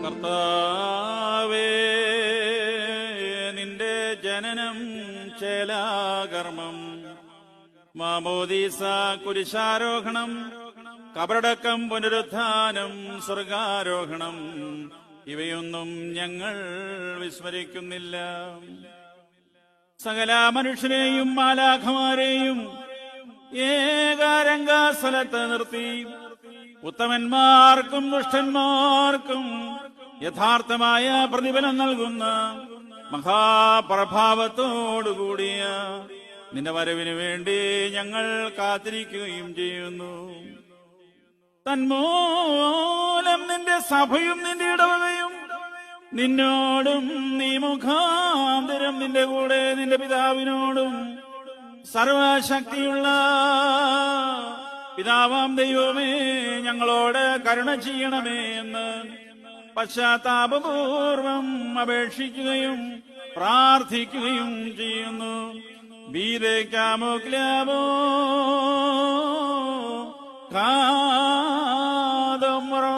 കർത്താവേ, നിന്റെ ജനനം ചേലാകർമ്മം, മാമോദീസ, കുരിശാരോഹണം, കബറടക്കം, പുനരുത്ഥാനം, സ്വർഗാരോഹണം, ഇവയൊന്നും ഞങ്ങൾ വിസ്മരിക്കുന്നില്ല. സകല മനുഷ്യരെയും മാലാഖമാരെയും ഏകാരംഗസ്ഥലത്ത് നിർത്തി ഉത്തമന്മാർക്കും ദുഷ്ടന്മാർക്കും യഥാർത്ഥമായ പ്രതിഫലം നൽകുന്ന മഹാപ്രഭാവത്തോടുകൂടിയ നിന്റെ വരവിനു വേണ്ടി ഞങ്ങൾ കാത്തിരിക്കുകയും ചെയ്യുന്നു. തന്മൂലം നിന്റെ സഭയും നിന്റെ ഇടവകയും നിന്നോടും നീ മുഖാന്തരം നിന്റെ കൂടെ നിന്റെ പിതാവിനോടും സർവശക്തിയുള്ള പിതാവാം ദൈവമേ, ഞങ്ങളോട് കരുണ ചെയ്യണമേ എന്ന് പശ്ചാത്താപപൂർവം അപേക്ഷിക്കുകയും പ്രാർത്ഥിക്കുകയും ചെയ്യുന്നു. ബീരേക്കാമോ ക്ലാമോ